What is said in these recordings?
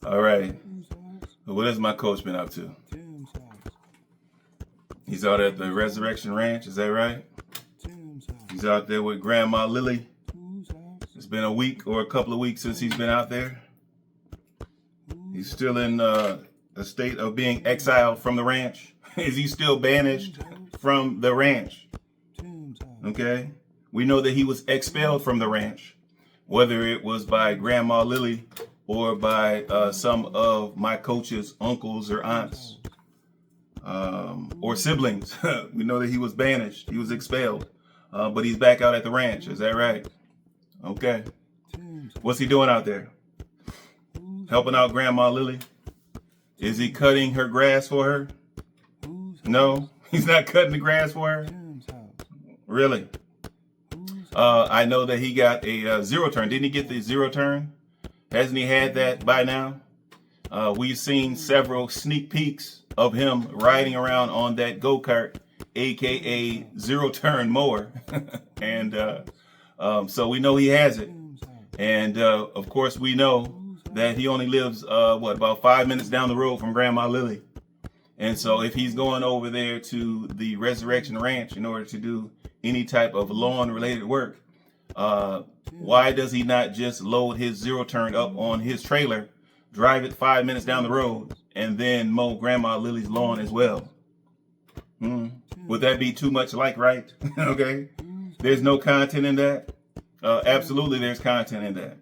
All right. What has my coach been up to? He's out at the Resurrection Ranch, is that right? He's out there with Grandma Lily. It's been a week or a couple of weeks since he's been out there. He's still in a state of being exiled from the ranch. Is he still banished from the ranch? Okay. We know that he was expelled from the ranch, whether it was by Grandma Lily or by some of my coach's uncles or aunts or siblings. We know that he was banished. He was expelled, but he's back out at the ranch. Is that right? Okay. What's he doing out there? Helping out Grandma Lily? Is he cutting her grass for her? No, he's not cutting the grass for her. Really? I know that he got a zero turn. Didn't he get the zero turn? Hasn't he had that by now? We've seen several sneak peeks of him riding around on that go-kart, aka zero turn mower. And so we know he has it. And of course we know that he only lives about 5 minutes down the road from Grandma Lily. And so if he's going over there to the Resurrection Ranch in order to do any type of lawn related work, why does he not just load his zero turn up on his trailer, drive it 5 minutes down the road, and then mow Grandma Lily's lawn as well? Would that be too much like, right? Okay. There's no content in that. Absolutely, there's content in that.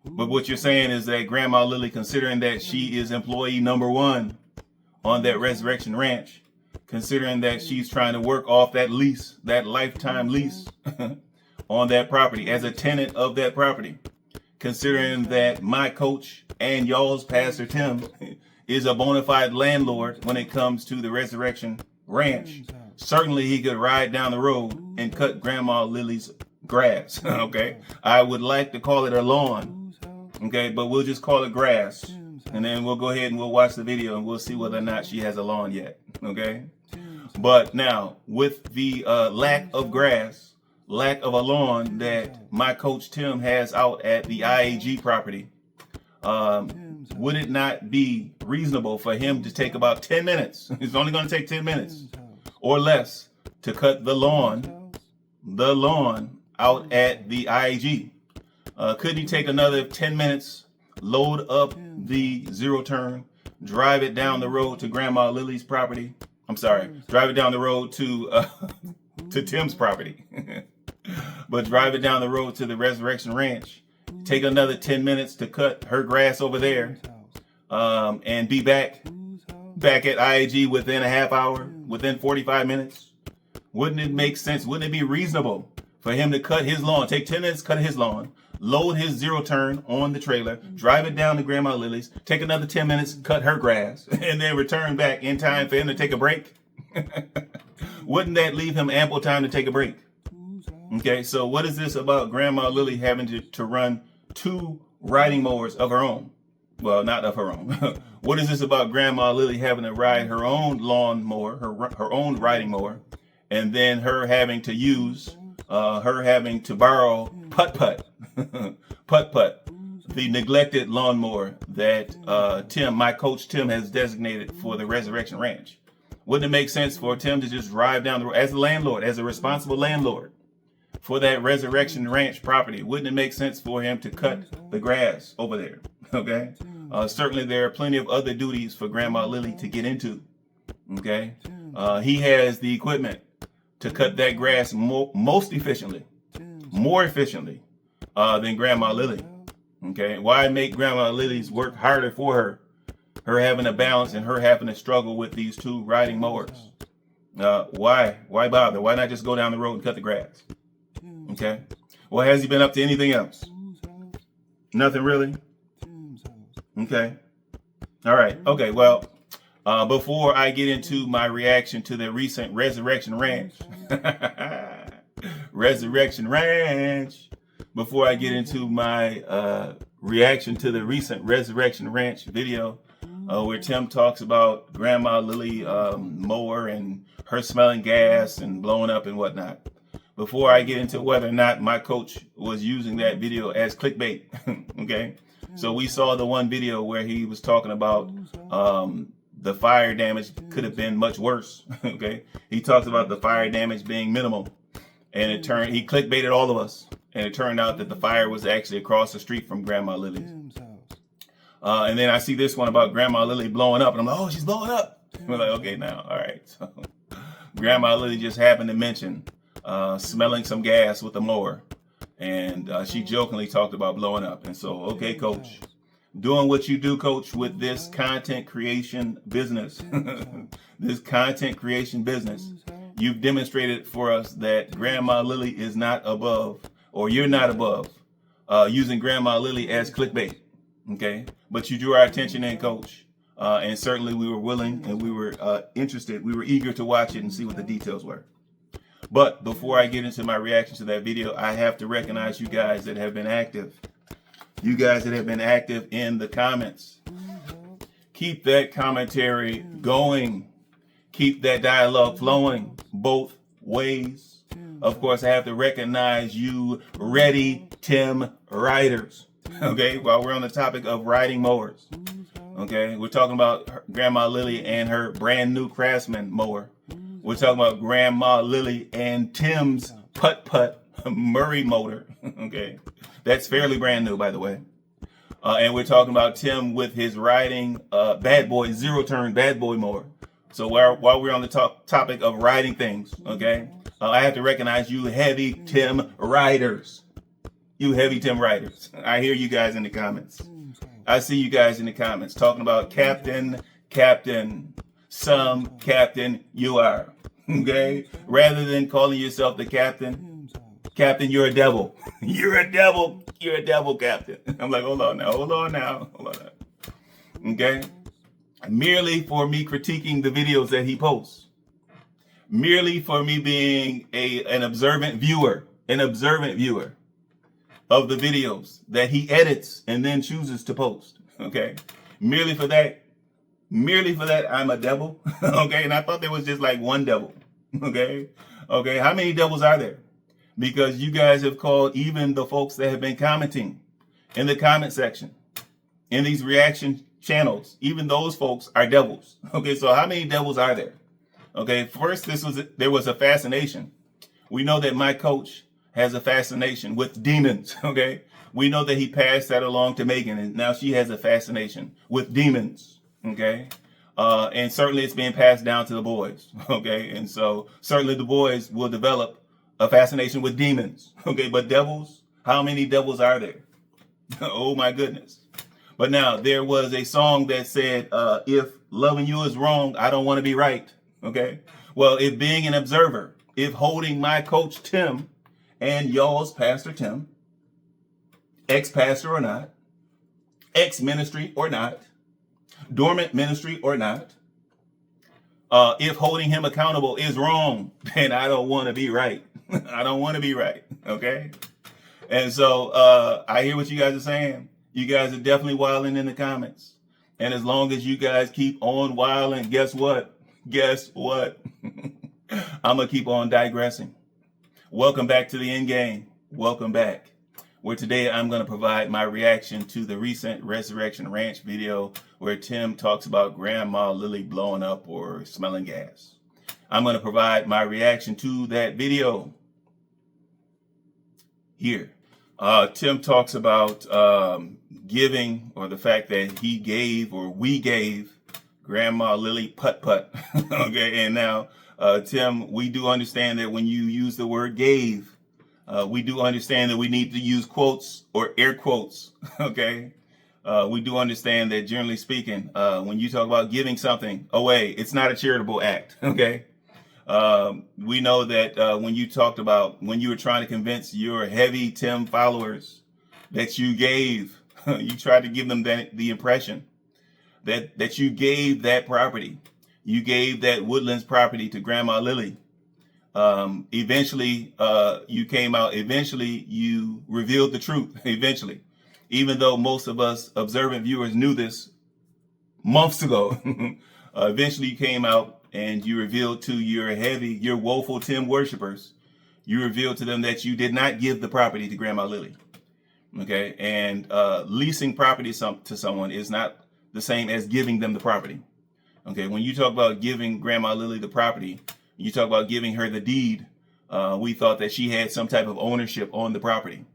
But what you're saying is that Grandma Lily, considering that she is employee number one on that Resurrection Ranch, considering that she's trying to work off that lease, that lifetime lease on that property as a tenant of that property, considering that my coach and y'all's Pastor Tim is a bona fide landlord when it comes to the Resurrection Ranch, certainly he could ride down the road and cut Grandma Lily's grass. Okay. I would like to call it a lawn. Okay. But we'll just call it grass. And then we'll go ahead and we'll watch the video and we'll see whether or not she has a lawn yet. Okay. But now with the lack of grass, lack of a lawn that my coach Tim has out at the IAG property, would it not be reasonable for him to take about 10 minutes? It's only going to take 10 minutes or less to cut the lawn out at the IAG. Could he take another 10 minutes, load up the zero turn, drive it down the road to Grandma Lily's property? I'm sorry, drive it down the road to Tim's property. But drive it down the road to the Resurrection Ranch. Take another 10 minutes to cut her grass over there, and be back at IAG within a half hour, within 45 minutes. Wouldn't it make sense? Wouldn't it be reasonable for him to cut his lawn, take 10 minutes, cut his lawn, load his zero turn on the trailer, drive it down to Grandma Lily's, take another 10 minutes, cut her grass, and then return back in time for him to take a break? Wouldn't that leave him ample time to take a break? Okay, so what is this about Grandma Lily having to run 2 riding mowers of her own? Well, not of her own. What is this about Grandma Lily having to ride her own lawn mower, her own riding mower, and then her having to borrow putt-putt, the neglected lawnmower that Tim, my coach Tim, has designated for the Resurrection Ranch? Wouldn't it make sense for Tim to just drive down the road as a landlord, as a responsible landlord for that Resurrection Ranch property? Wouldn't it make sense for him to cut the grass over there? Okay. Certainly there are plenty of other duties for Grandma Lily to get into. Okay. He has the equipment to cut that grass more efficiently than Grandma Lily. Okay. Why make Grandma Lily's work harder for her having to balance and her having to struggle with these 2 riding mowers? Why bother? Why not just go down the road and cut the grass? Okay. Well, has he been up to anything else? Nothing really? Okay. All right. Okay. Well, before I get into my reaction to the recent Resurrection Ranch, before I get into my reaction to the recent Resurrection Ranch video, where Tim talks about Grandma Lily mower and her smelling gas and blowing up and whatnot. before I get into whether or not my coach was using that video as clickbait. Okay, so we saw the one video where he was talking about the fire damage could have been much worse. Okay, he talks about the fire damage being minimal, and he clickbaited all of us, and it turned out that the fire was actually across the street from Grandma Lily's. And then I see this one about Grandma Lily blowing up, and I'm like, oh, she's blowing up. We're like, okay, now, all right. So Grandma Lily just happened to mention smelling some gas with a mower, and she jokingly talked about blowing up. And so, okay, coach, doing what you do, coach, with this content creation business, this content creation business, you've demonstrated for us that Grandma Lily is not above, or you're not above, using Grandma Lily as clickbait. Okay, but you drew our attention in, coach, and certainly we were willing and we were interested. We were eager to watch it and see what the details were. But before I get into my reaction to that video, I have to recognize you guys that have been active. You guys that have been active in the comments. Keep that commentary going. Keep that dialogue flowing both ways. Of course, I have to recognize you ready Tim riders. Okay, while we're on the topic of riding mowers. Okay, we're talking about Grandma Lily and her brand new Craftsman mower. We're talking about Grandma Lily and Tim's putt-putt Murray motor. Okay, that's fairly brand new, by the way. And we're talking about Tim with his riding bad boy, zero-turn bad boy mower. So while we're on the topic of riding things, okay, I have to recognize you heavy Tim riders. You heavy Tim riders. I hear you guys in the comments. I see you guys in the comments talking about captain, some captain you are. Okay? Rather than calling yourself the captain, you're a devil. You're a devil. You're a devil, captain. I'm like, hold on now. Okay? Merely for me critiquing the videos that he posts. Merely for me being an observant viewer of the videos that he edits and then chooses to post. Okay, merely for that, I'm a devil. Okay, and I thought there was just like one devil. Okay, how many devils are there? Because you guys have called even the folks that have been commenting in the comment section in these reaction channels, even those folks are devils. Okay, so how many devils are there? Okay, first there was a fascination. We know that my coach has a fascination with demons. Okay, we know that he passed that along to Megan, and now she has a fascination with demons. Okay, and certainly it's being passed down to the boys. Okay, and so certainly the boys will develop a fascination with demons. Okay, but devils, how many devils are there? Oh my goodness. But now there was a song that said, if loving you is wrong, I don't want to be right. Okay, well, if being an observer, if holding my coach Tim and y'all's Pastor Tim, ex-pastor or not, ex-ministry or not, dormant ministry or not, if holding him accountable is wrong, then I don't want to be right. I don't want to be right. Okay? And so I hear what you guys are saying. You guys are definitely wilding in the comments. And as long as you guys keep on wilding, guess what? I'm going to keep on digressing. Welcome back to the end game. Welcome back. Where today I'm going to provide my reaction to the recent Resurrection Ranch video where Tim talks about Grandma Lily blowing up or smelling gas. I'm going to provide my reaction to that video here. Tim talks about giving, or the fact that he gave, or we gave Grandma Lily putt-putt. Okay, and now Tim, we do understand that when you use the word gave, we do understand that we need to use quotes or air quotes. Okay, we do understand that generally speaking, when you talk about giving something away, it's not a charitable act. Okay, we know that when you talked about when you were trying to convince your heavy Tim followers that you gave, you tried to give them the impression that you gave that property. You gave that Woodlands property to Grandma Lily. Eventually, you came out. Eventually, you revealed the truth. Eventually, even though most of us observant viewers knew this months ago, eventually you came out and you revealed to your woeful Tim worshipers, You revealed to them that you did not give the property to Grandma Lily. Okay, and leasing property to someone is not the same as giving them the property. Okay, when you talk about giving Grandma Lily the property, you talk about giving her the deed. We thought that she had some type of ownership on the property.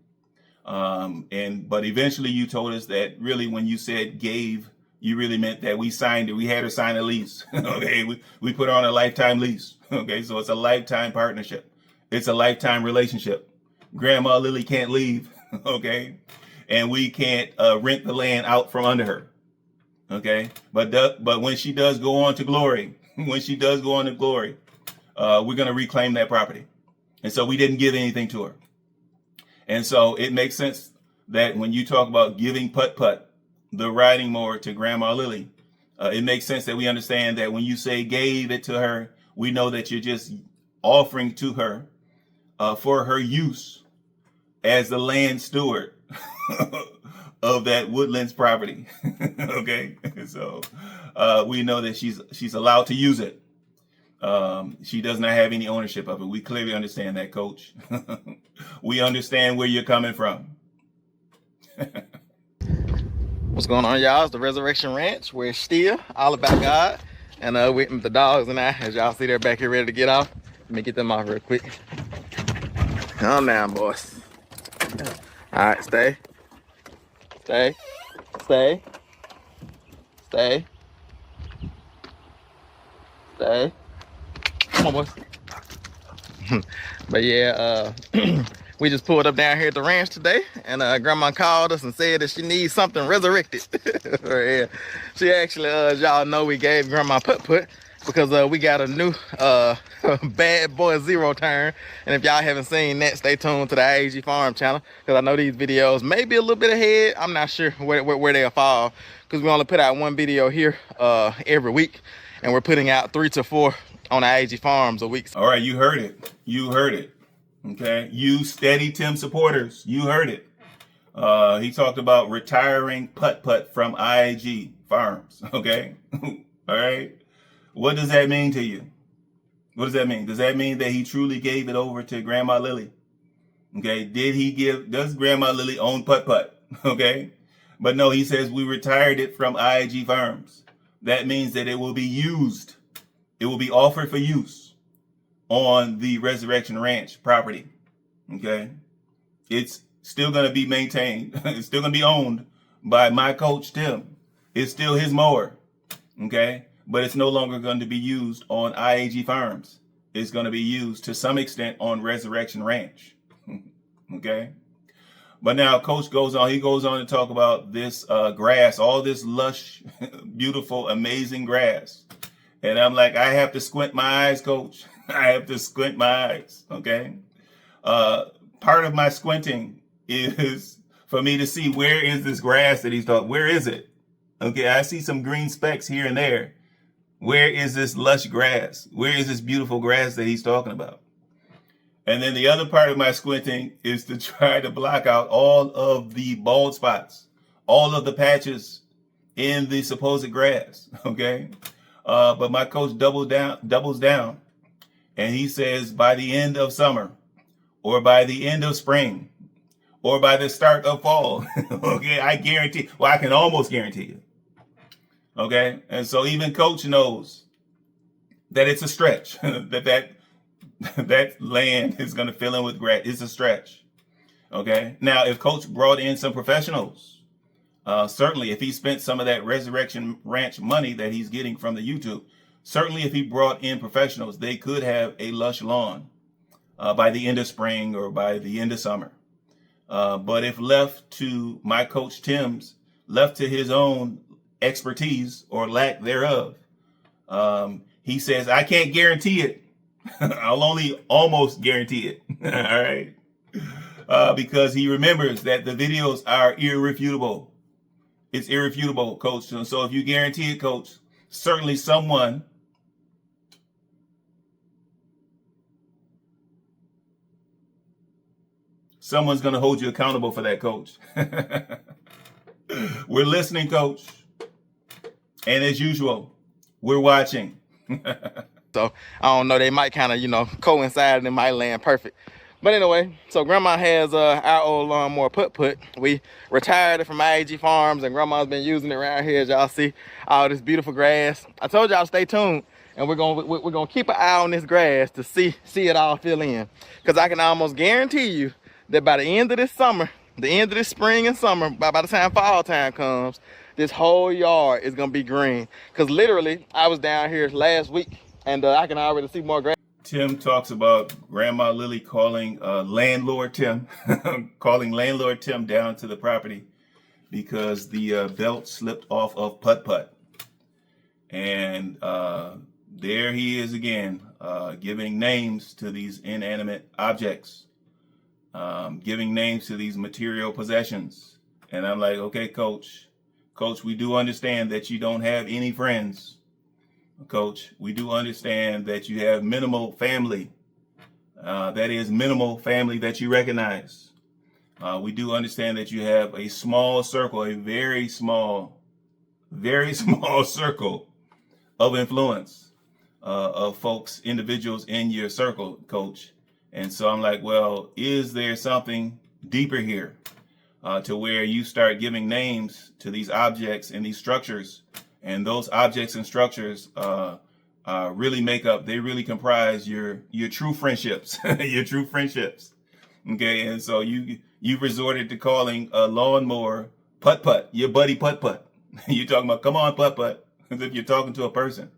But eventually you told us that really when you said gave, you really meant that we signed it. We had her sign a lease. Okay, we put her on a lifetime lease. Okay, so it's a lifetime partnership. It's a lifetime relationship. Grandma Lily can't leave. Okay, and we can't rent the land out from under her. Okay, but when she does go on to glory, we're gonna reclaim that property. And so we didn't give anything to her. And so it makes sense that when you talk about giving putt-putt, the riding mower to Grandma Lily, it makes sense that we understand that when you say gave it to her, we know that you're just offering to her for her use as the land steward of that Woodlands property. Okay, so we know that she's allowed to use it. She does not have any ownership of it. We clearly understand that, Coach. We understand where you're coming from. What's going on, y'all? It's the Resurrection Ranch. We're still all about God. And with the dogs and I, as y'all see, they're back here ready to get off. Let me get them off real quick. Calm down, boys. All right, stay. Stay. Stay. Stay. Stay. Come on, boys. But yeah, we just pulled up down here at the ranch today, and Grandma called us and said that she needs something resurrected. Yeah. She actually, as y'all know, we gave Grandma putt-putt because we got a new bad boy zero turn. And if y'all haven't seen that, stay tuned to the IAG Farms channel, because I know these videos may be a little bit ahead. I'm not sure where they'll fall, because we only put out one video here every week, and we're putting out 3 to 4 on IAG Farms a week. All right, you heard it. You heard it. Okay, you steady Tim supporters, you heard it. He talked about retiring putt-putt from IAG Farms. Okay, all right. What does that mean to you? What does that mean? Does that mean that he truly gave it over to Grandma Lily? Okay, does Grandma Lily own putt-putt? Okay, but no, he says we retired it from IAG Farms. That means that it will be used. It will be offered for use on the Resurrection Ranch property. Okay, it's still going to be maintained. It's still going to be owned by my coach, Tim. It's still his mower. Okay, but it's no longer going to be used on IAG Farms. It's going to be used to some extent on Resurrection Ranch. Okay, but now Coach goes on. He goes on to talk about this grass, all this lush, beautiful, amazing grass. And I'm like, I have to squint my eyes, Coach. I have to squint my eyes, okay? Part of my squinting is for me to see where is this grass that he's talking, where is it? Okay, I see some green specks here and there. Where is this lush grass? Where is this beautiful grass that he's talking about? And then the other part of my squinting is to try to block out all of the bald spots, all of the patches in the supposed grass, okay? But my coach doubles down, and he says by the end of summer, or by the end of spring, or by the start of fall, okay, I guarantee, well, I can almost guarantee you, okay? And so even Coach knows that it's a stretch, that land is going to fill in with grass. It's a stretch, okay? Now, if Coach brought in some professionals, certainly if he spent some of that Resurrection Ranch money that he's getting from the YouTube, certainly if he brought in professionals, they could have a lush lawn by the end of spring or by the end of summer. But if left to my coach Tim's, left to his own expertise or lack thereof, he says, I can't guarantee it. I'll only almost guarantee it. All right. Because he remembers that the videos are irrefutable. It's irrefutable, Coach. And so if you guarantee it, Coach, certainly someone's going to hold you accountable for that, Coach. We're listening, Coach. And as usual, we're watching. So I don't know, they might kind of, coincide and it might land perfect. But anyway, so grandma has our old lawnmower put. We retired it from IAG Farms, and grandma's been using it around here, as y'all see all this beautiful grass. I told y'all stay tuned, and we're gonna keep an eye on this grass to see it all fill in, because I can almost guarantee you that by the end of this summer, the end of this spring and summer, by the time fall time comes, this whole yard is gonna be green. Because literally, I was down here last week, and I can already see more grass. Tim talks about Grandma Lily calling landlord Tim, calling landlord Tim down to the property because the belt slipped off of putt-putt. And there he is again, giving names to these inanimate objects, giving names to these material possessions. And I'm like, okay, Coach, we do understand that you don't have any friends. Coach, we do understand that you have minimal family. That is minimal family that you recognize. We do understand that you have a small circle, a very small circle of influence of folks, individuals in your circle, Coach. And so I'm like, well, is there something deeper here to where you start giving names to these objects and these structures? And those objects and structures really comprise your true friendships, your true friendships. Okay, and so you resorted to calling a lawnmower putt-putt, your buddy putt-putt. You're talking about, come on putt-putt, as if you're talking to a person.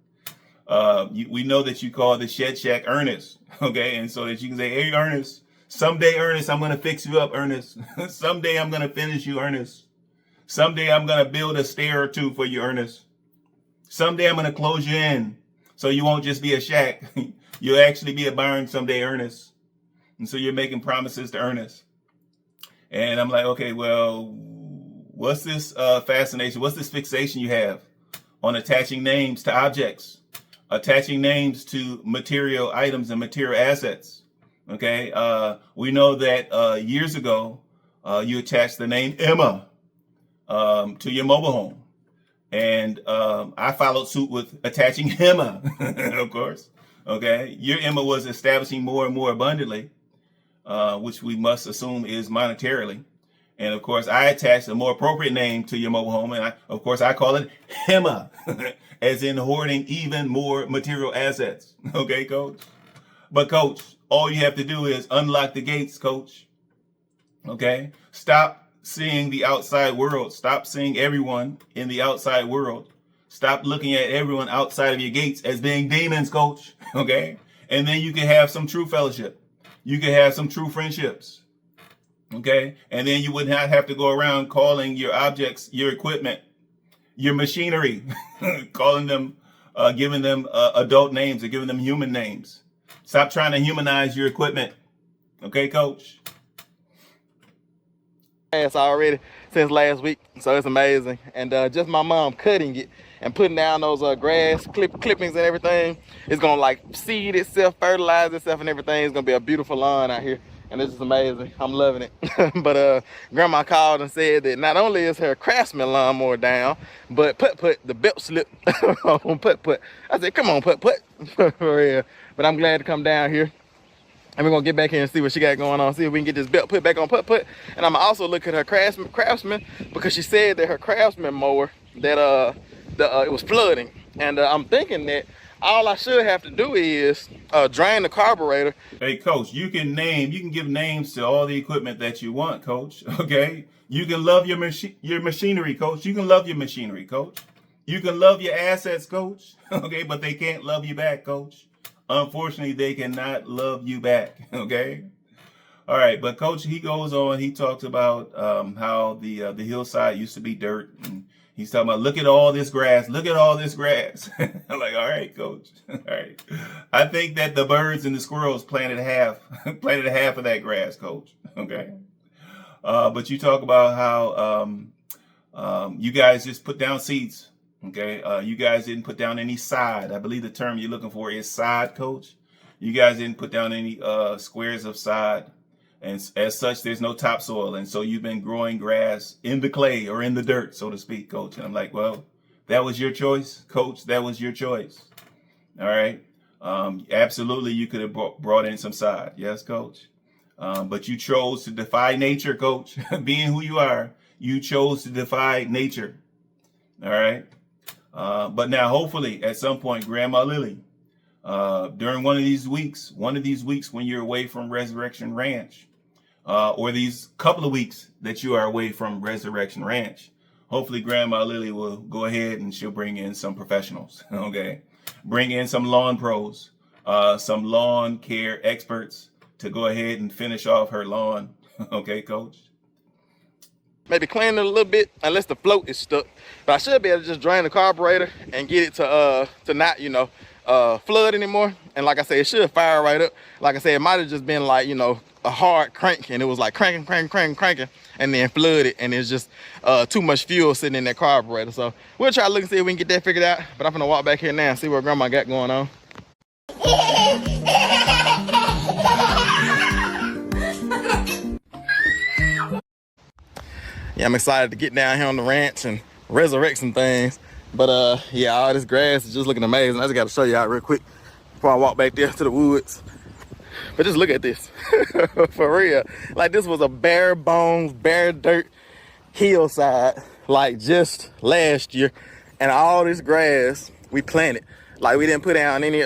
We know that you call the Shed Shack Ernest, okay, and so that you can say, hey Ernest, someday Ernest, I'm gonna fix you up, Ernest. Someday I'm gonna finish you, Ernest. Someday I'm gonna build a stair or two for you, Ernest. Someday I'm going to close you in so you won't just be a shack. You'll actually be a barn someday, Ernest. And so you're making promises to Ernest. And I'm like, okay, well, what's this fascination? What's this fixation you have on attaching names to objects, attaching names to material items and material assets? Okay. We know that years ago, you attached the name Emma to your mobile home. And I followed suit with attaching Emma, of course. Okay, your Emma was establishing more and more abundantly, which we must assume is monetarily. And of course, I attached a more appropriate name to your mobile home, and I call it Emma, as in hoarding even more material assets. Okay, Coach. But Coach, all you have to do is unlock the gates, Coach. Okay, stop seeing the outside world. Stop seeing everyone in the outside world. Stop looking at everyone outside of your gates as being demons, Coach. Okay? And then you can have some true fellowship. You can have some true friendships. Okay? And then you would not have to go around calling your objects, your equipment, your machinery, calling them, giving them adult names or giving them human names. Stop trying to humanize your equipment. Okay, Coach? Already since last week, so it's amazing. And just my mom cutting it and putting down those grass clippings and everything, it's gonna like seed itself, fertilize itself and everything. It's gonna be a beautiful lawn out here, and it's just amazing. I'm loving it. But grandma called and said that not only is her Craftsman lawnmower down, but the belt slip on putt. I said, come on putt for real. But I'm glad to come down here. And we're gonna get back here and see what she got going on, see if we can get this belt put back on putt. And I'm gonna also look at her Craftsman, because she said that her Craftsman mower, that it was flooding. And I'm thinking that all I should have to do is drain the carburetor. Hey Coach, you can give names to all the equipment that you want, Coach. Okay? You can love your machinery, Coach. You can love your machinery, Coach. You can love your assets, Coach. Okay, but they can't love you back, Coach. Unfortunately, they cannot love you back, okay? All right, but Coach, he goes on, he talks about how the hillside used to be dirt, and he's talking about, look at all this grass, I'm like, all right, Coach, all right. I think that the birds and the squirrels planted half of that grass, Coach, okay? But you talk about how you guys just put down seeds. Okay, you guys didn't put down any sod. I believe the term you're looking for is sod, Coach. You guys didn't put down any squares of sod. And as such, there's no topsoil. And so you've been growing grass in the clay or in the dirt, so to speak, Coach. And I'm like, well, that was your choice, Coach. That was your choice. All right. Absolutely, you could have brought in some sod. Yes, Coach. But you chose to defy nature, coach. Being who you are, you chose to defy nature. All right. But now, hopefully, at some point, Grandma Lily, during one of these weeks when you're away from Resurrection Ranch, or these couple of weeks that you are away from Resurrection Ranch, hopefully Grandma Lily will go ahead and she'll bring in some professionals. Okay. Bring in some lawn pros, some lawn care experts to go ahead and finish off her lawn. Okay, coach? Maybe clean it a little bit unless the float is stuck. But I should be able to just drain the carburetor and get it to not, flood anymore. And like I said, it should fire right up. Like I said, it might have just been like, a hard crank, and it was like cranking, and then flooded, and it's just too much fuel sitting in that carburetor. So we'll try to look and see if we can get that figured out. But I'm gonna walk back here now and see what Grandma got going on. Yeah, I'm excited to get down here on the ranch and resurrect some things. But yeah, all this grass is just looking amazing. I just got to show you out real quick before I walk back there to the woods. But just look at this. For real. Like, this was a bare bones, bare dirt hillside, like just last year. And all this grass we planted. Like, we didn't put down any,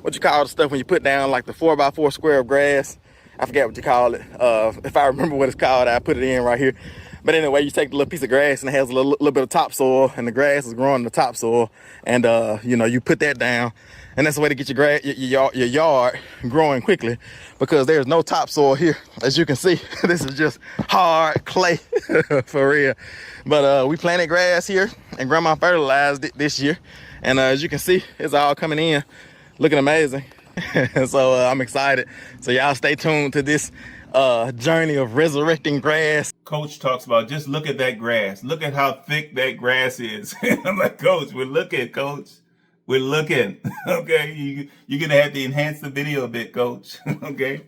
what you call the stuff when you put down like the 4x4 square of grass. I forget what you call it. If I remember what it's called, I put it in right here. But anyway, you take the little piece of grass and it has a little bit of topsoil, and the grass is growing in the topsoil. And, you put that down. And that's the way to get your yard growing quickly, because there's no topsoil here. As you can see, this is just hard clay for real. But we planted grass here, and Grandma fertilized it this year. And as you can see, it's all coming in, looking amazing. So I'm excited. So y'all stay tuned to this journey of resurrecting grass. Coach talks about, just look at that grass. Look at how thick that grass is. I'm like, Coach, we're looking, Coach. We're looking. Okay, you're gonna have to enhance the video a bit, Coach. Okay,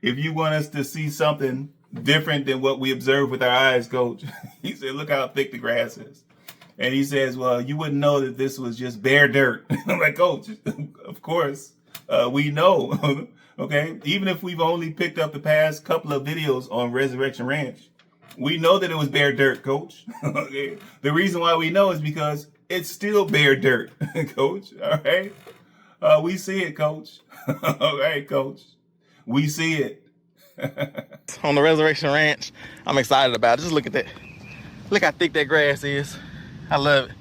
if you want us to see something different than what we observe with our eyes, Coach. He said, look how thick the grass is. And he says, well, you wouldn't know that this was just bare dirt. I'm like, Coach, of course, we know. Okay, even if we've only picked up the past couple of videos on Resurrection Ranch, we know that it was bare dirt, Coach. Okay, the reason why we know is because it's still bare dirt, Coach. All right, we see it, Coach. All right, Coach, we see it. On the Resurrection Ranch, I'm excited about it. Just look at that. Look how thick that grass is. I love it.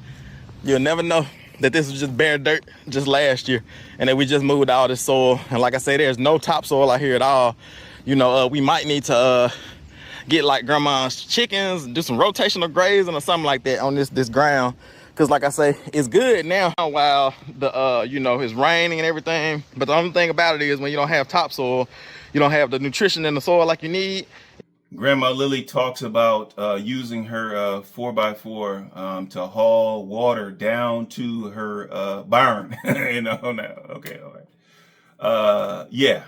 You'll never know that this was just bare dirt just last year, and that we just moved all this soil. And like I say, there's no topsoil out here at all. We might need to get like Grandma's chickens, do some rotational grazing or something like that on this ground. Because like I say, it's good now while the it's raining and everything. But the only thing about it is, when you don't have topsoil, you don't have the nutrition in the soil like you need. Grandma Lily talks about using her 4x4 to haul water down to her barn. Now, okay, all right. Yeah,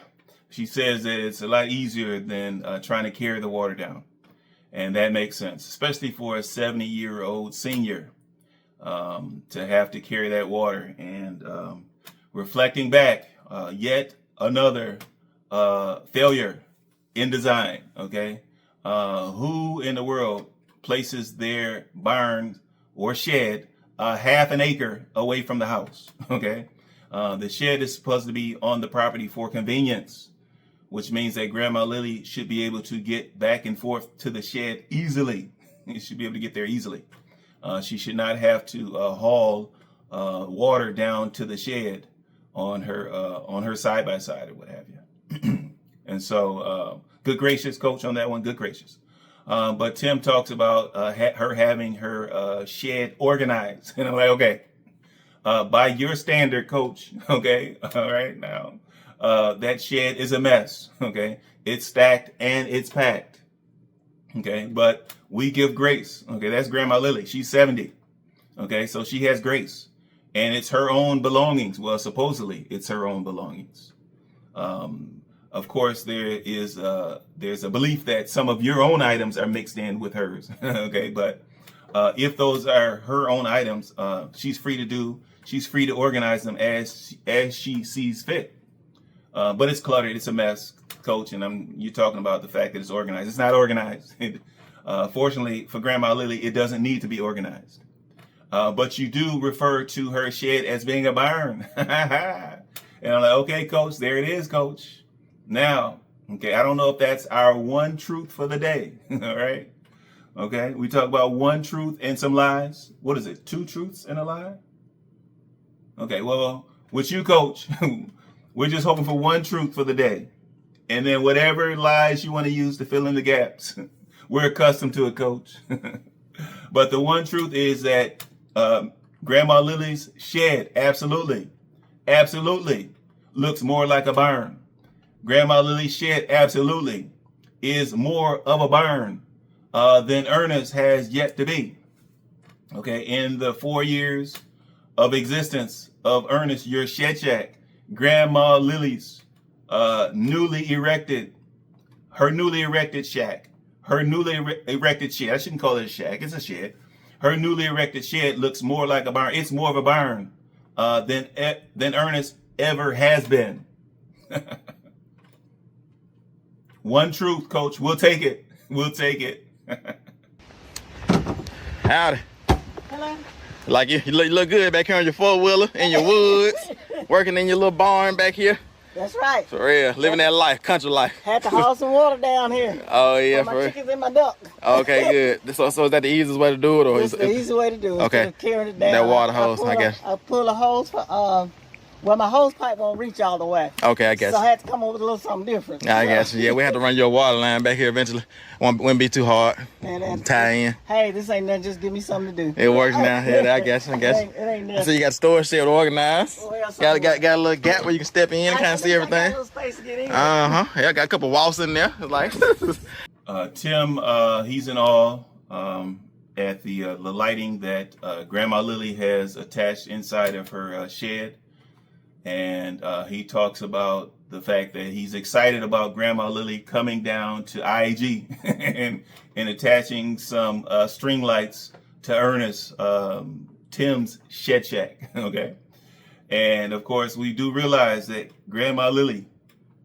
she says that it's a lot easier than trying to carry the water down. And that makes sense, especially for a 70-year-old senior. To have to carry that water. And reflecting back, yet another failure in design. Okay, who in the world places their barn or shed half an acre away from the house? Okay, the shed is supposed to be on the property for convenience, which means that Grandma Lily should be able to get back and forth to the shed easily. You should be able to get there easily. She should not have to haul water down to the shed on her side-by-side or what have you. And so, good gracious, Coach, on that one. Good gracious. But Tim talks about her having her shed organized. And I'm like, okay, by your standard, Coach. Okay, all right, now that shed is a mess. Okay, it's stacked and it's packed. Okay, but we give grace. Okay, that's Grandma Lily. She's 70. Okay, so she has grace, and it's her own belongings. Well, supposedly it's her own belongings. Of course, there's a belief that some of your own items are mixed in with hers. Okay, but if those are her own items, she's free to organize them as she sees fit. But it's cluttered. It's a mess, Coach. And you're talking about the fact that it's organized. It's not organized. Fortunately for Grandma Lily, it doesn't need to be organized. But you do refer to her shed as being a barn. And I'm like, okay, Coach, there it is, Coach. Now, okay, I don't know if that's our one truth for the day. All right. Okay, we talk about one truth and some lies. What is it? 2 truths and a lie? Okay, well, with you, Coach, we're just hoping for one truth for the day. And then whatever lies you want to use to fill in the gaps, we're accustomed to it, Coach. But the one truth is that Grandma Lily's shed absolutely looks more like a barn. Grandma Lily's shed absolutely is more of a barn than Ernest has yet to be. Okay, in the 4 years of existence of Ernest, your shed shack, Grandma Lily's newly erected shack, her newly erected shed, I shouldn't call it a shack, it's a shed. Her newly erected shed looks more like a barn. It's more of a barn than Ernest ever has been. One truth, Coach. We'll take it. We'll take it. Howdy. Hello. Like you look good back here on your 4-wheeler in your woods, working in your little barn back here. That's right. For real, living that life, country life. Had to haul some water down here. Oh yeah, for for my real. chickens and my duck. Okay, good. So is that the easiest way to do it, or It's the easy way to do it. Okay. Instead of carrying it down. That water hose, I guess. I pull a hose for well, my hose pipe won't reach all the way. Okay, I guess. So I had to come up with a little something different. I guess. Yeah, we have to run your water line back here eventually. Wouldn't be too hard. Tie in. Hey, this ain't nothing. Just give me something to do. It works now. Yeah, I guess. It ain't nothing. So you got the storage shed organized. Well, Got a little gap where you can step in and kind of see everything. I got a little space to get in. Yeah, I got a couple walls in there. It's like Tim, he's in awe at the lighting that Grandma Lily has attached inside of her shed. And he talks about the fact that he's excited about Grandma Lily coming down to IAG and attaching some string lights to Ernest, Tim's shed shack. Okay. And of course, we do realize that Grandma Lily,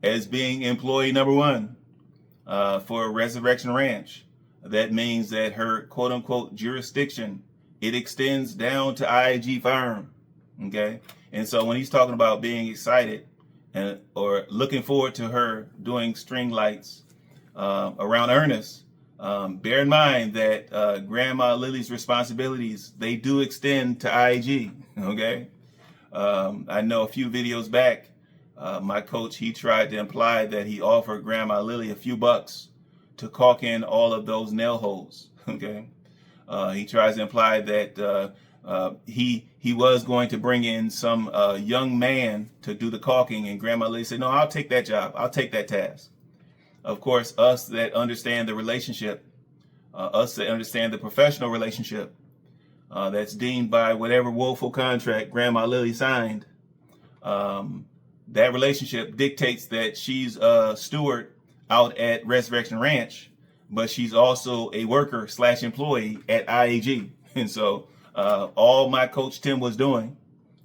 as being employee number 1 for Resurrection Ranch, that means that her quote unquote jurisdiction, it extends down to IAG Farms. Okay. And so when he's talking about being excited or looking forward to her doing string lights around Ernest, bear in mind that Grandma Lily's responsibilities, they do extend to IAG. Okay. I know a few videos back, my coach, he tried to imply that he offered Grandma Lily a few bucks to caulk in all of those nail holes. Okay. He tries to imply that he was going to bring in some young man to do the caulking, and Grandma Lily said, no, I'll take that job. I'll take that task. Of course, us that understand the relationship, us that understand the professional relationship that's deemed by whatever woeful contract Grandma Lily signed, that relationship dictates that she's a steward out at Resurrection Ranch, but she's also a worker / employee at IAG. And so all my coach Tim was doing,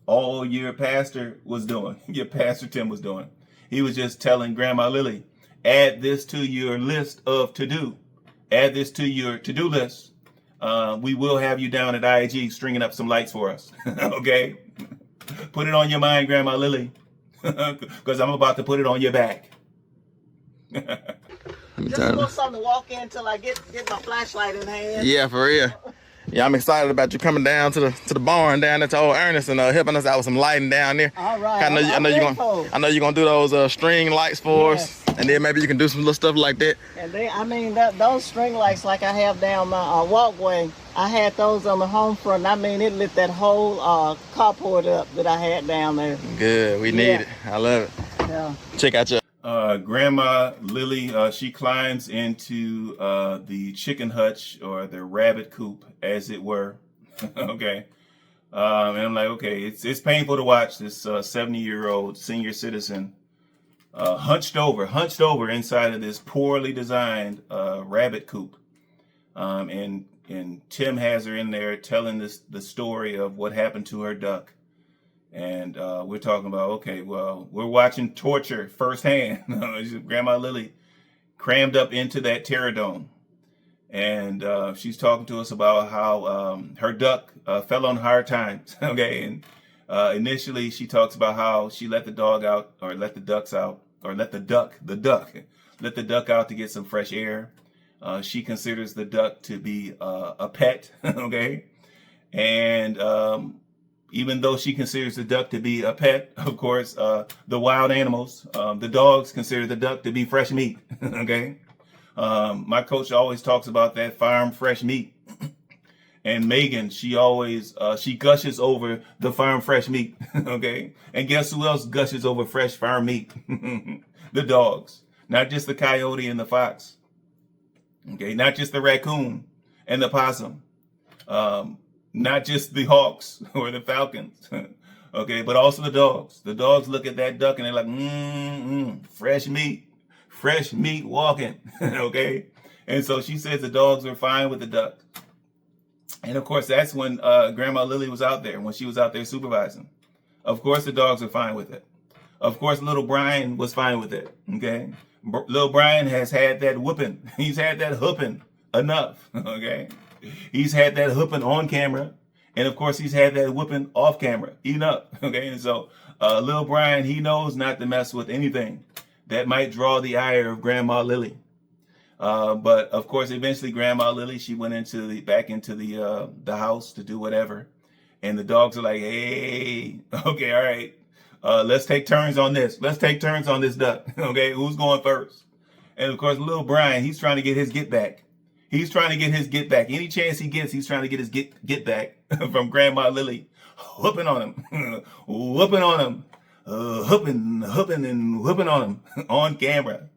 all your pastor was doing, your pastor Tim was doing, he was just telling Grandma Lily, add this to your list of to-do. Add this to your to-do list. We will have you down at IAG stringing up some lights for us. Okay? Put it on your mind, Grandma Lily, because I'm about to put it on your back. Just a little something to walk in till I get my flashlight in hand. yeah, for real. Yeah, I'm excited about you coming down to the barn down there to old Ernest and helping us out with some lighting down there. All right. I know you're gonna do those string lights for us, and then maybe you can do some little stuff like that. And those string lights like I have down my walkway, I had those on the home front. It lit that whole carport up that I had down there. Good, we need it. I love it. Yeah. Check out your Grandma Lily, she climbs into the chicken hutch or the rabbit coop, as it were. Okay. And I'm like, okay, it's painful to watch this 70-year-old senior citizen hunched over inside of this poorly designed rabbit coop. And Tim has her in there telling the story of what happened to her duck. And we're talking about, okay, well, we're watching torture firsthand. Grandma Lily crammed up into that terror dome. And she's talking to us about how her duck fell on hard times. Okay. And initially she talks about how she let the dog out, or let the ducks out, or let the duck out to get some fresh air. She considers the duck to be a pet. Okay. And even though she considers the duck to be a pet, of course, the wild animals, the dogs consider the duck to be fresh meat. Okay. My coach always talks about that farm fresh meat. And Megan, she always, she gushes over the farm fresh meat. Okay. And guess who else gushes over fresh farm meat? The dogs, not just the coyote and the fox. Okay. Not just the raccoon and the possum. Not just the hawks or the falcons. Okay. But also the dogs. The dogs look at that duck and they're like, fresh meat walking. Okay. And so she says the dogs are fine with the duck. And of course, that's when Grandma Lily was out there, when she was out there supervising. Of course, the dogs are fine with it. Of course, little Brian was fine with it. Okay. Little Brian has had that whooping. He's had that hooping enough. Okay. He's had that whooping on camera. And of course, he's had that whooping off camera. Enough. Okay. And so little Brian, he knows not to mess with anything that might draw the ire of Grandma Lily. But of course, eventually Grandma Lily, she went back into the house to do whatever. And the dogs are like, hey, okay, all right. Let's take turns on this. Let's take turns on this duck. Okay, who's going first? And of course, little Brian, he's trying to get his get back. He's trying to get his get back. Any chance he gets, he's trying to get his get back from Grandma Lily. Whooping on him. Whooping on him. Whooping on him on camera.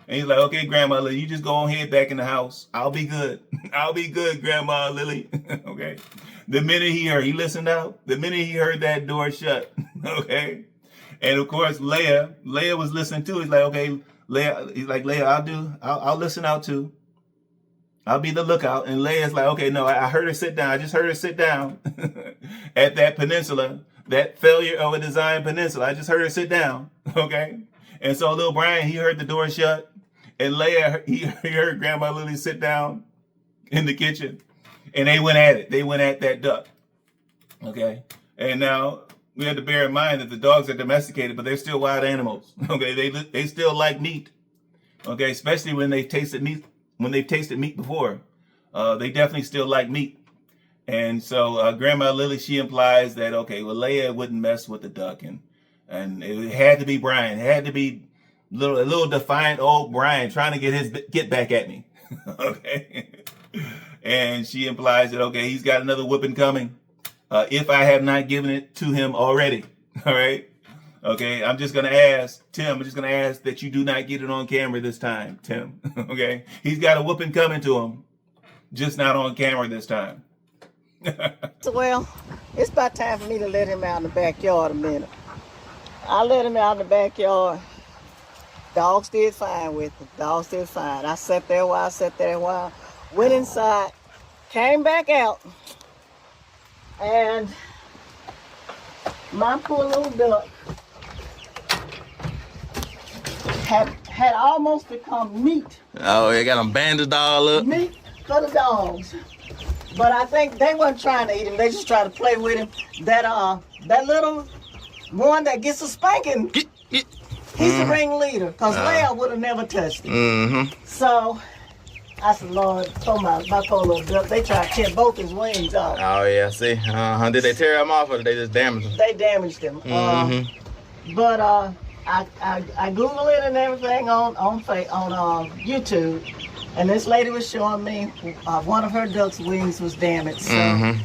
And he's like, okay, Grandma Lily, you just go ahead back in the house. I'll be good. I'll be good, Grandma Lily. Okay. The minute he listened out. The minute he heard that door shut. Okay. And of course, Leia was listening too. He's like, okay, Leia, I'll listen out too. I'll be the lookout. And Leia's like, okay, no, I heard her sit down. I just heard her sit down at that peninsula, that failure of a design peninsula. I just heard her sit down. Okay. And so little Brian, he heard the door shut. And Leia, he heard Grandma Lily sit down in the kitchen. And they went at it. They went at that duck. Okay. And now we have to bear in mind that the dogs are domesticated, but they're still wild animals. Okay. They still like meat. Okay. Especially when they've tasted meat. When they've tasted meat before. They definitely still like meat. And so Grandma Lily, she implies that, okay, well, Leia wouldn't mess with the duck. And it had to be Brian. It had to be a little defiant old Brian trying to get his get back at me. Okay. And she implies that, okay, he's got another whipping coming. If I have not given it to him already. All right. Okay. I'm just going to ask that you do not get it on camera this time, Tim. Okay. He's got a whooping coming to him, just not on camera this time. Well, it's about time for me to let him out in the backyard a minute. I let him out in the backyard. Dogs did fine with it. Dogs did fine. I sat there a while, went inside, came back out, and my poor little duck had almost become meat. Oh, you got them bandaged all up. Meat for the dogs. But I think they weren't trying to eat him. They just tried to play with him. That little one that gets a spanking, he's the ringleader. Because Leia would have never touched him. Mm-hmm. So I said, Lord, told my poor little duck, they tried to tear both his wings off. Oh, yeah, see? Did they tear him off or did they just damage him? They damaged him. But I Google it and everything on YouTube. And this lady was showing me one of her duck's wings was damaged. So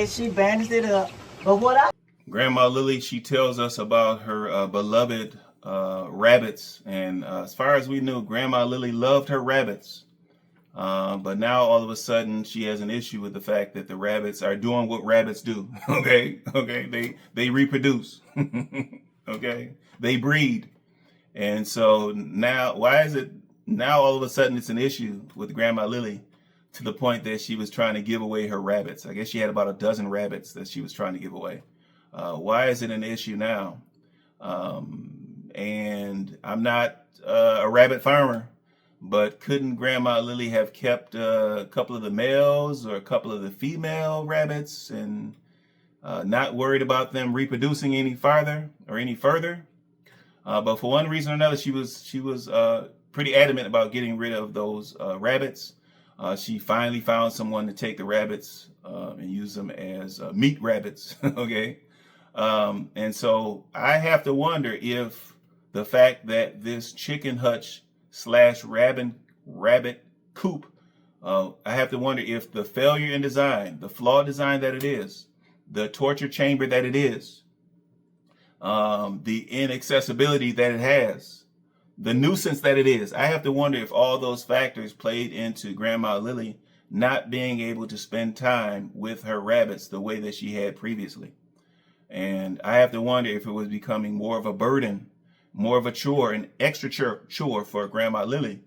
she bandaged it up. But Grandma Lily, she tells us about her beloved rabbits. And as far as we knew, Grandma Lily loved her rabbits. But now all of a sudden she has an issue with the fact that the rabbits are doing what rabbits do. Okay. They reproduce. Okay. They breed. And so now, why is it now all of a sudden it's an issue with Grandma Lily to the point that she was trying to give away her rabbits? I guess she had about a dozen rabbits that she was trying to give away. Why is it an issue now? And I'm not a rabbit farmer, but couldn't Grandma Lily have kept a couple of the males or a couple of the female rabbits and not worried about them reproducing any farther or any further? But for one reason or another, she was pretty adamant about getting rid of those rabbits. She finally found someone to take the rabbits and use them as meat rabbits. Okay. And so I have to wonder if the fact that this chicken hutch / rabbit coop, I have to wonder if the failure in design, the flawed design that it is, the torture chamber that it is, the inaccessibility that it has, the nuisance that it is. I have to wonder if all those factors played into Grandma Lily not being able to spend time with her rabbits the way that she had previously. And I have to wonder if it was becoming more of a burden, more of a chore, an extra chore for Grandma Lily,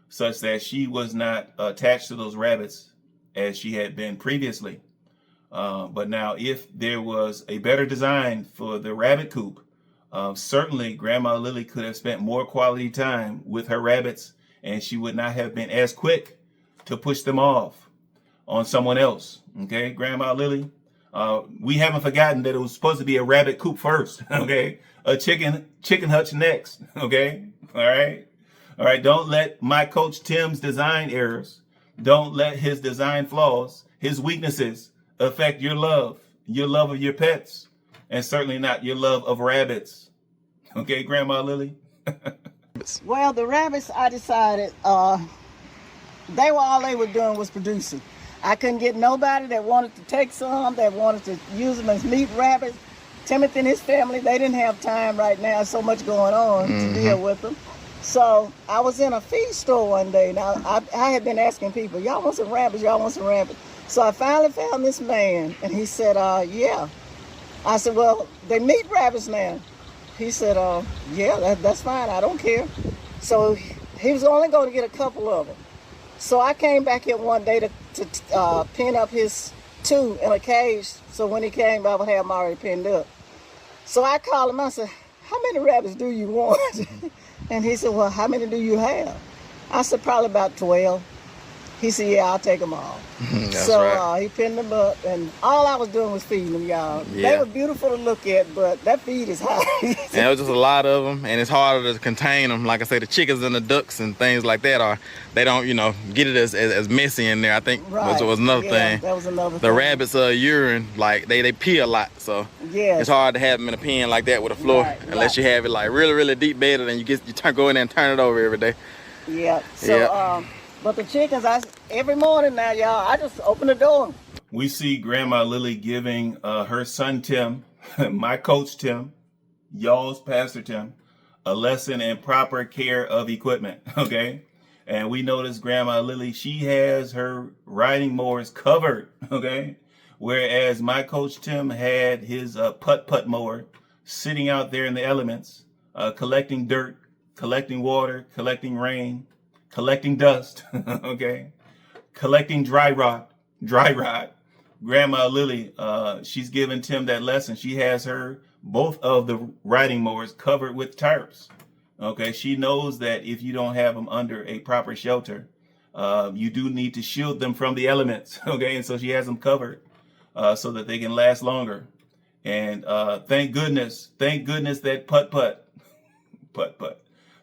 such that she was not attached to those rabbits as she had been previously. But now, if there was a better design for the rabbit coop, certainly Grandma Lily could have spent more quality time with her rabbits, and she would not have been as quick to push them off on someone else. Okay, Grandma Lily, we haven't forgotten that it was supposed to be a rabbit coop first. Okay, a chicken hutch next. Okay, all right. Don't let my coach Tim's design errors, don't let his design flaws, his weaknesses affect your love of your pets, and certainly not your love of rabbits. Okay, Grandma Lily? Well, the rabbits, I decided, all they were doing was producing. I couldn't get nobody that wanted to take some, that wanted to use them as meat rabbits. Timothy and his family, they didn't have time right now, so much going on to deal with them. So I was in a feed store one day. Now, I had been asking people, y'all want some rabbits? Y'all want some rabbits? So I finally found this man, and he said, yeah. I said, well, they meat rabbits now. He said, yeah, that's fine. I don't care. So he was only going to get a couple of them. So I came back here one day to pin up his 2 in a cage, so when he came, I would have them already pinned up. So I called him. I said, how many rabbits do you want? And he said, well, how many do you have? I said, probably about 12. He said, yeah, I'll take them all. So right. He pinned them up, and all I was doing was feeding them, y'all. Yeah. They were beautiful to look at, but that feed is high. And it was just a lot of them, and it's harder to contain them. Like I say, the chickens and the ducks and things like that they don't, get it as messy in there. I think right. was another thing. That was another thing. The rabbits' urine, like they pee a lot, so it's hard to have them in a pen like that with a floor, right, unless you have it like really, really deep bedded, and you go in there and turn it over every day. Yeah. So but the chickens, every morning now, y'all, I just open the door. We see Grandma Lily giving her son Tim, my coach Tim, y'all's Pastor Tim, a lesson in proper care of equipment, okay? And we notice Grandma Lily, she has her riding mowers covered, okay? Whereas my coach Tim had his putt-putt mower sitting out there in the elements, collecting dirt, collecting water, collecting rain, collecting dust, okay? Collecting dry rot. Grandma Lily, she's giving Tim that lesson. She has both of the riding mowers covered with tarps, okay? She knows that if you don't have them under a proper shelter, you do need to shield them from the elements, okay? And so she has them covered so that they can last longer. And thank goodness that putt-putt.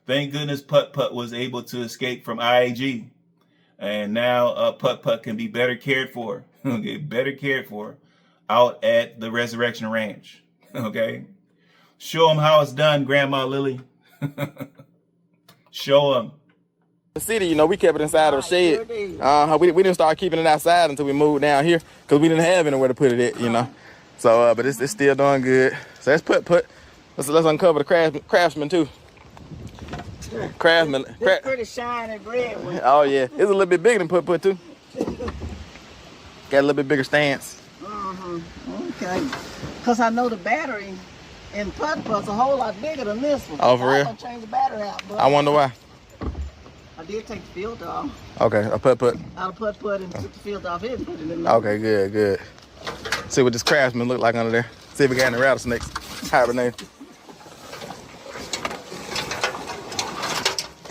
Thank goodness Putt-Putt was able to escape from IAG. And now Putt-Putt can be better cared for, okay? Better cared for out at the Resurrection Ranch, okay? Show them how it's done, Grandma Lily. Show them. The city, we kept it inside of a shed. We didn't start keeping it outside until we moved down here because we didn't have anywhere to put it at, So, but it's still doing good. So let's Putt-Putt. Let's uncover the craftsman too. Craftsman. This pretty shiny red one. Oh yeah, it's a little bit bigger than Putt-Putt too. Got a little bit bigger stance. Okay. Because I know the battery in Putt-Putt's a whole lot bigger than this one. Oh, for real? I'm gonna change the battery out. But I wonder why. I did take the filter off. Okay, a Putt-Putt. Out of Putt-Putt and took the filter off it and put it in there. Okay, good. See what this craftsman look like under there. See if we got any rattlesnakes hibernating.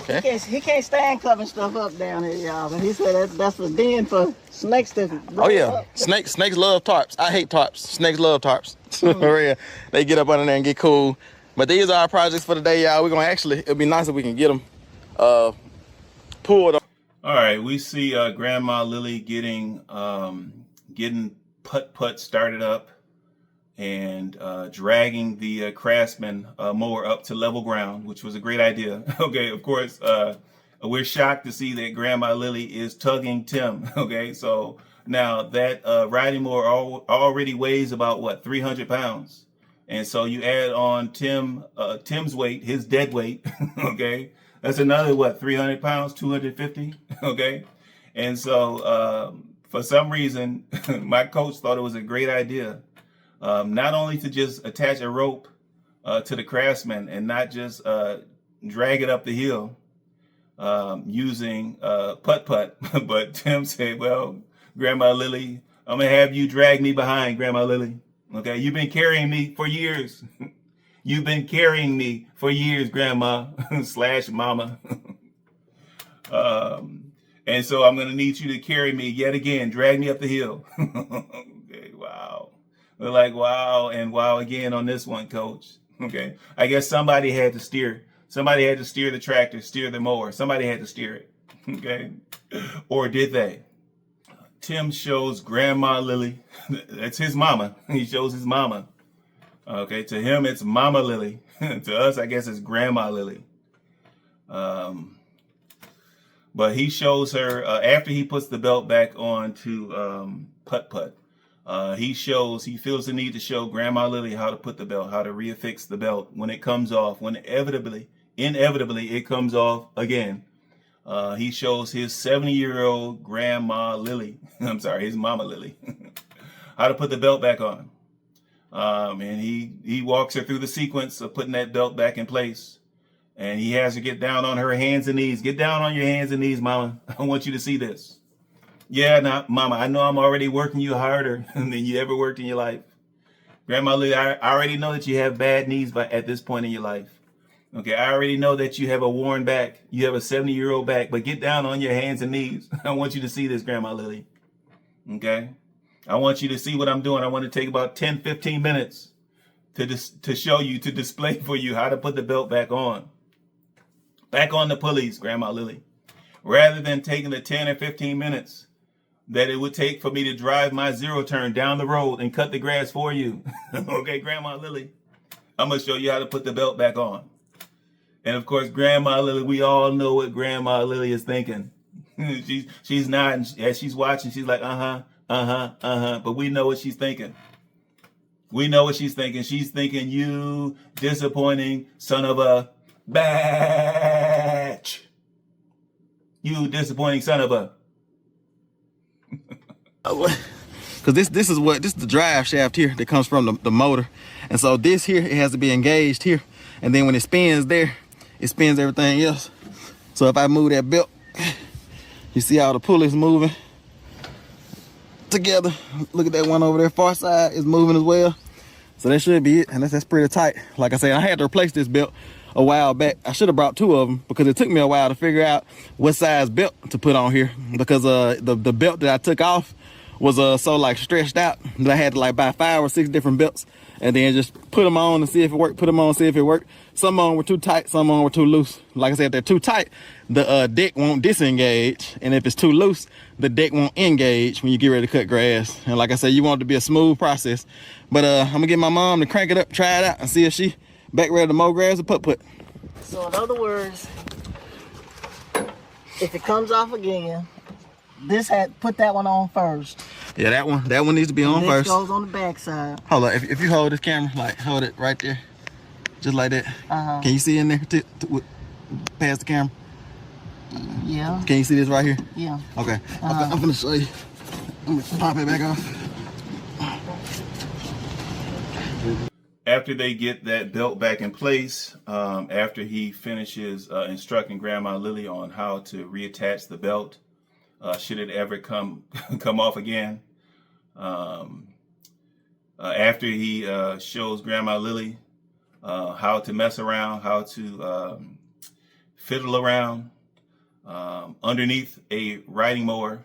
Okay. He can't stand covering stuff up down here, y'all. But he said that's a den for snakes to Oh yeah, up. snakes love tarps. I hate tarps. Snakes love tarps. For real. They get up under there and get cool. But these are our projects for the day, y'all. We're gonna it'll be nice if we can get them pulled up. All right, we see Grandma Lily getting putt-putt started up and dragging the Craftsman mower up to level ground, which was a great idea. Okay, of course, we're shocked to see that Grandma Lily is tugging Tim. Okay, so now that riding mower already weighs about, what, 300 pounds. And so you add on Tim's weight, his dead weight, okay? That's another, what, 300 pounds, 250, okay? And so for some reason, my coach thought it was a great idea, not only to just attach a rope to the Craftsman and not just drag it up the hill using putt-putt, but Tim said, well, Grandma Lily, I'm gonna have you drag me behind, Grandma Lily. Okay, you've been carrying me for years. You've been carrying me for years, Grandma / Mama. And so I'm going to need you to carry me yet again, drag me up the hill. Okay, wow. We're like, wow, and wow again on this one, Coach. Okay, I guess somebody had to steer. Somebody had to steer the tractor, steer the mower. Somebody had to steer it. Okay, or did they? Tim shows Grandma Lily. That's his mama. He shows his mama. Okay, to him it's Mama Lily. To us, I guess it's Grandma Lily. But he shows her after he puts the belt back on to putt-putt. He feels the need to show Grandma Lily how to put the belt, how to reaffix the belt when it comes off, when inevitably it comes off again. He shows his 70-year-old Grandma Lily, I'm sorry, his Mama Lily, how to put the belt back on. And he walks her through the sequence of putting that belt back in place. And he has her get down on her hands and knees. Get down on your hands and knees, Mama. I want you to see this. Yeah, now, Mama, I know I'm already working you harder than you ever worked in your life. Grandma Lily, I already know that you have bad knees at this point in your life. Okay, I already know that you have a worn back. You have a 70-year-old back, but get down on your hands and knees. I want you to see this, Grandma Lily. Okay? I want you to see what I'm doing. I want to take about 10, 15 minutes to show you, to display for you how to put the belt back on. Back on the pulleys, Grandma Lily. Rather than taking the 10 or 15 minutes that it would take for me to drive my zero turn down the road and cut the grass for you. Okay, Grandma Lily, I'm going to show you how to put the belt back on. And of course, Grandma Lily, we all know what Grandma Lily is thinking. She's nodding as she's watching. She's like, but we know what she's thinking. We know what she's thinking. She's thinking, you disappointing son of a batch. You disappointing son of a. Because this is the drive shaft here that comes from the motor. And so this here, it has to be engaged here. And then when it spins there, it spins everything else. So if I move that belt, you see all the pulleys moving together. Look at that one over there, far side is moving as well. So that should be it, and that's pretty tight. Like I said, I had to replace this belt a while back. I should have brought two of them because it took me a while to figure out what size belt to put on here, because the belt that I took off was so like stretched out that I had to like buy 5 or 6 different belts and then just put them on and see if it worked, put them on, see if it worked. Some of them were too tight, some of them were too loose. Like I said, if they're too tight, the deck won't disengage, and if it's too loose, the deck won't engage when you get ready to cut grass. And like I said, you want it to be a smooth process. But I'm gonna get my mom to crank it up, try it out, and see if she back ready to mow grass or putt-putt. So in other words, if it comes off again, put that one on first. Yeah, that one needs to be on first. This goes on the back side. Hold on, if you hold this camera, like hold it right there, just like that. Can you see in there past the camera? Yeah. Can you see this right here? Yeah. Okay. I'm gonna show you. I'm gonna pop it back off. After they get that belt back in place, after he finishes instructing Grandma Lily on how to reattach the belt, should it ever come off again, after he shows Grandma Lily how to mess around, how to fiddle around underneath a riding mower,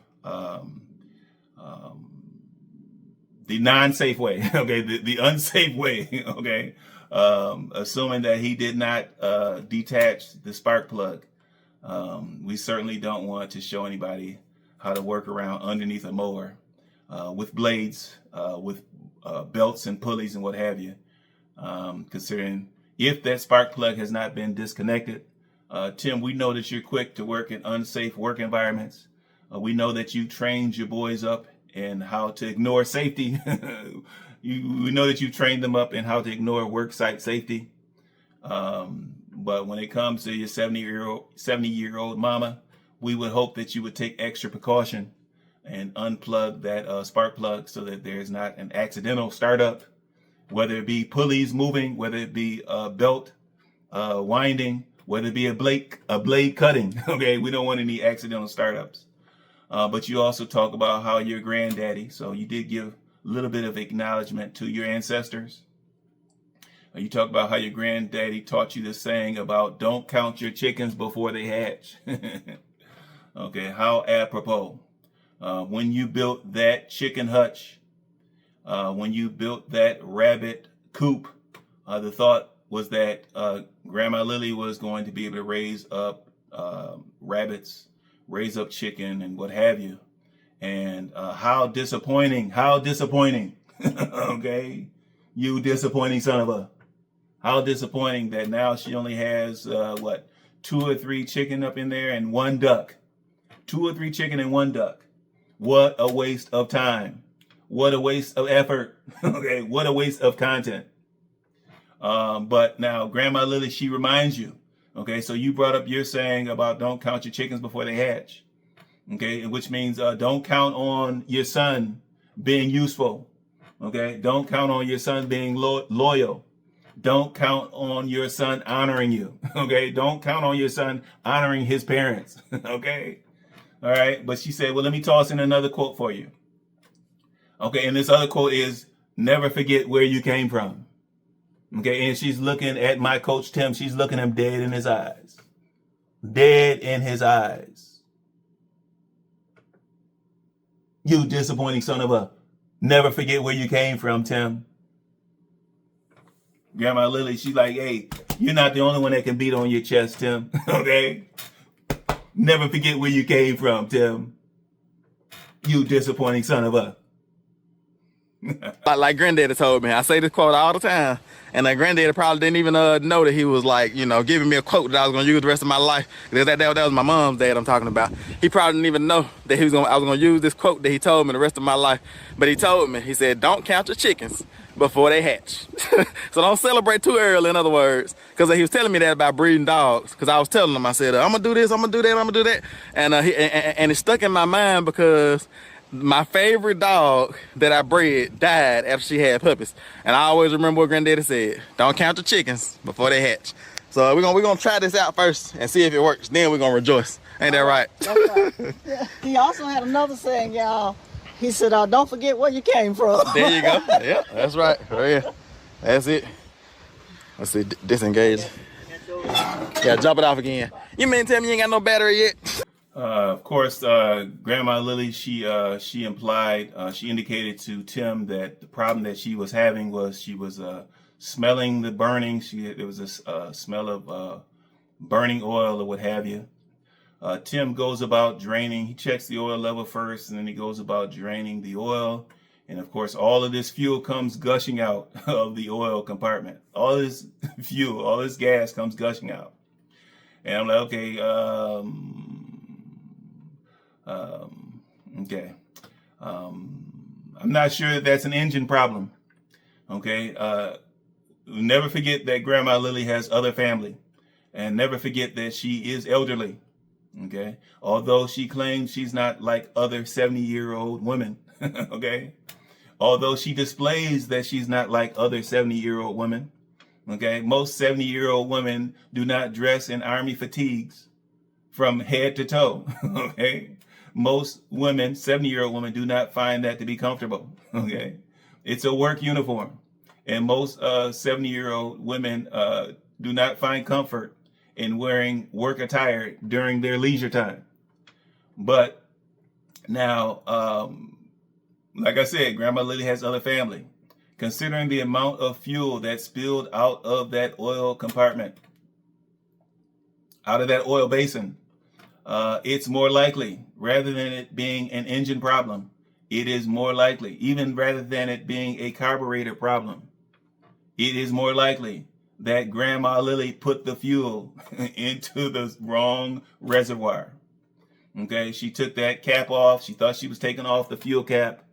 the non-safe way, okay, the unsafe way, okay, assuming that he did not detach the spark plug. We certainly don't want to show anybody how to work around underneath a mower with blades, with belts and pulleys and what have you, considering if that spark plug has not been disconnected. Tim, we know that you're quick to work in unsafe work environments. We know that you trained your boys up in how to ignore safety. We know that you trained them up in how to ignore work site safety. But when it comes to your 70-year-old mama, we would hope that you would take extra precaution and unplug that spark plug so that there's not an accidental startup, whether it be pulleys moving, whether it be a belt winding, whether it be a blade cutting. Okay, we don't want any accidental startups. But you also talk about how your granddaddy, so you did give a little bit of acknowledgement to your ancestors. You talk about how your granddaddy taught you this saying about don't count your chickens before they hatch. Okay, how apropos. When you built that chicken hutch, when you built that rabbit coop, the thought was that Grandma Lily was going to be able to raise up rabbits, raise up chicken and what have you. And how disappointing, okay, you disappointing son of a, how disappointing that now she only has 2 or 3 chicken up in there and 1 duck. 2 or 3 chicken and 1 duck. What a waste of time. What a waste of effort. Okay, what a waste of content. But now Grandma Lily, she reminds you. Okay, so you brought up your saying about don't count your chickens before they hatch. Okay, which means don't count on your son being useful. Okay, don't count on your son being loyal. Don't count on your son honoring you. Okay, don't count on your son honoring his parents. Okay, all right. But she said, well, let me toss in another quote for you. Okay, and this other quote is, never forget where you came from. Okay, and she's looking at my coach Tim. She's looking him dead in his eyes. Dead in his eyes. You disappointing son of a, never forget where you came from, Tim. Grandma Lily, she's like, hey, you're not the only one that can beat on your chest, Tim. Okay? Never forget where you came from, Tim. You disappointing son of a. Like Granddaddy told me, I say this quote all the time, and Granddaddy probably didn't even know that he was like, giving me a quote that I was gonna use the rest of my life. That was my mom's dad I'm talking about. He probably didn't even know that I was gonna use this quote that he told me the rest of my life. But he told me, he said, don't count your chickens before they hatch. So don't celebrate too early, in other words, because he was telling me that about breeding dogs. Because I was telling him, I said, I'm gonna do this, I'm gonna do that, I'm gonna do that, and it stuck in my mind because my favorite dog that I bred died after she had puppies. And I always remember what Granddaddy said, don't count the chickens before they hatch. So we're gonna try this out first and see if it works. Then we're gonna rejoice. Ain't that right? That's right. Yeah. He also had another saying, y'all. He said, don't forget where you came from. There you go. Yeah, that's right. Right here. That's it. Let's see, disengage. Yeah, jump it off again. You mean tell me you ain't got no battery yet? Of course, Grandma Lily, she indicated to Tim that the problem that she was having was she was smelling the burning. There was a smell of burning oil or what have you. Tim goes about draining. He checks the oil level first, and then he goes about draining the oil. And of course, all of this fuel comes gushing out of the oil compartment. All this fuel, all this gas comes gushing out. And I'm like, okay, okay. I'm not sure that that's an engine problem. Okay. Never forget that Grandma Lily has other family, and never forget that she is elderly. Okay. Although she claims she's not like other 70-year-old women. Okay. Although she displays that she's not like other 70-year-old women. Okay. Most 70-year-old women do not dress in army fatigues from head to toe. Okay. Most women, 70-year-old women, do not find that to be comfortable. Okay. It's a work uniform. And most 70-year-old women do not find comfort in wearing work attire during their leisure time. But now, like I said, Grandma Lily has other family. Considering the amount of fuel that spilled out of that oil compartment, out of that oil basin, it's more likely, rather than it being an engine problem, it is more likely, even rather than it being a carburetor problem, it is more likely that Grandma Lily put the fuel into the wrong reservoir. Okay, she took that cap off. She thought she was taking off the fuel cap,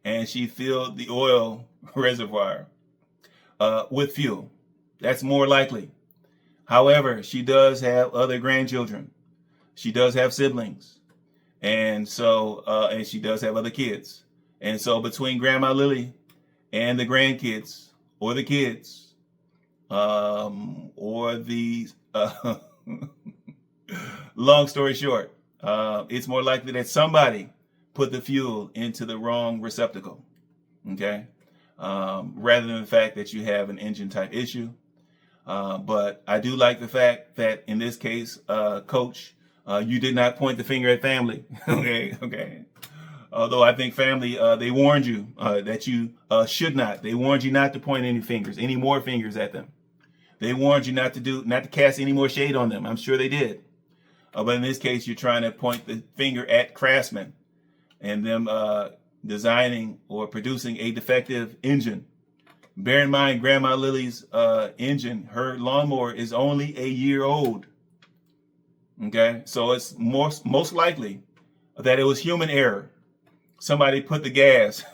and she filled the oil reservoir with fuel. That's more likely. However, she does have other grandchildren. She does have siblings. And so, and she does have other kids. And so between Grandma Lily and the grandkids, or the kids, or the, long story short, it's more likely that somebody put the fuel into the wrong receptacle, okay? Rather than the fact that you have an engine type issue. But I do like the fact that in this case, Coach, you did not point the finger at family, okay? Although I think family, they warned you that you should not. They warned you not to point any more fingers at them. They warned you not to cast any more shade on them. I'm sure they did. But in this case, you're trying to point the finger at craftsmen and them designing or producing a defective engine. Bear in mind, Grandma Lily's engine, her lawnmower is only a year old. Okay, so it's most likely that it was human error. Somebody put the gas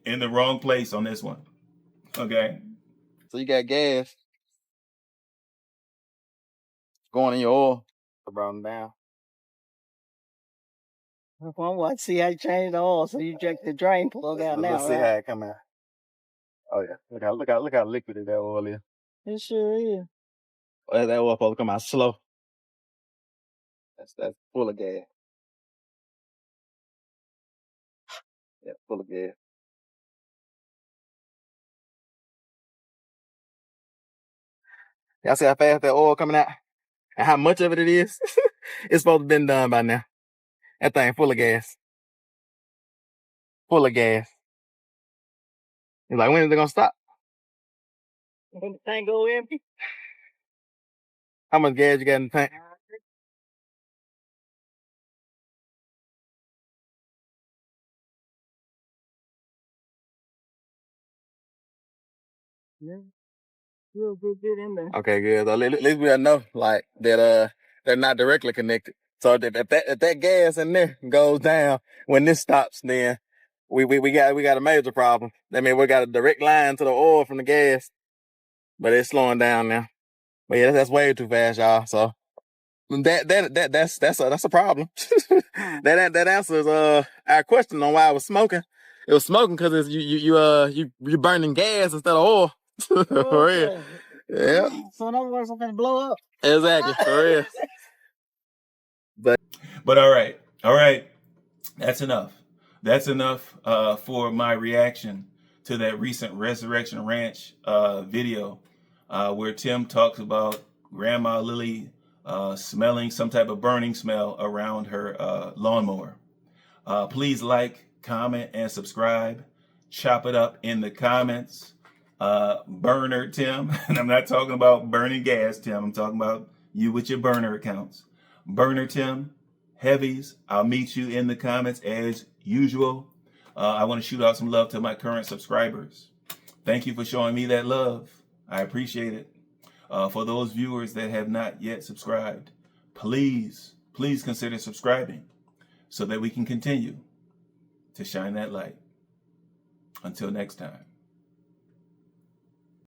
in the wrong place on this one. Okay. So you got gas going in your oil. I brought them down. I want to see how you change the oil. So you check the drain plug out now, Let's see right? how it come out. Oh yeah, look how liquid that oil is. It sure is. Oh, that oil supposed to come out slow. That's full of gas. Yeah, full of gas. Y'all see how fast that oil coming out? And how much of it is? It's supposed to have been done by now. That thing full of gas. Full of gas. You're like, when is it gonna stop? When the tank go empty? How much gas you got in the tank? Yeah. Real good bit in there. Okay, good. So at least we know like that they're not directly connected. So if that gas in there goes down when this stops, then we got a major problem. I mean, we got a direct line to the oil from the gas, but it's slowing down now. But yeah, that's way too fast, y'all. So that's a problem. that answers our question on why I was smoking. It was smoking because you burning gas instead of oil. For real. Yeah. So in other words, I'm gonna blow up. Exactly. For real. But all right. That's enough. That's enough for my reaction to that recent Resurrection Ranch video where Tim talks about Grandma Lily smelling some type of burning smell around her lawnmower. Please like, comment, and subscribe. Chop it up in the comments. Burner Tim, and I'm not talking about burning gas, Tim. I'm talking about you with your burner accounts. Burner Tim, heavies, I'll meet you in the comments as usual. I want to shoot out some love to my current subscribers. Thank you for showing me that love. I appreciate it. For those viewers that have not yet subscribed, please consider subscribing so that we can continue to shine that light. Until next time.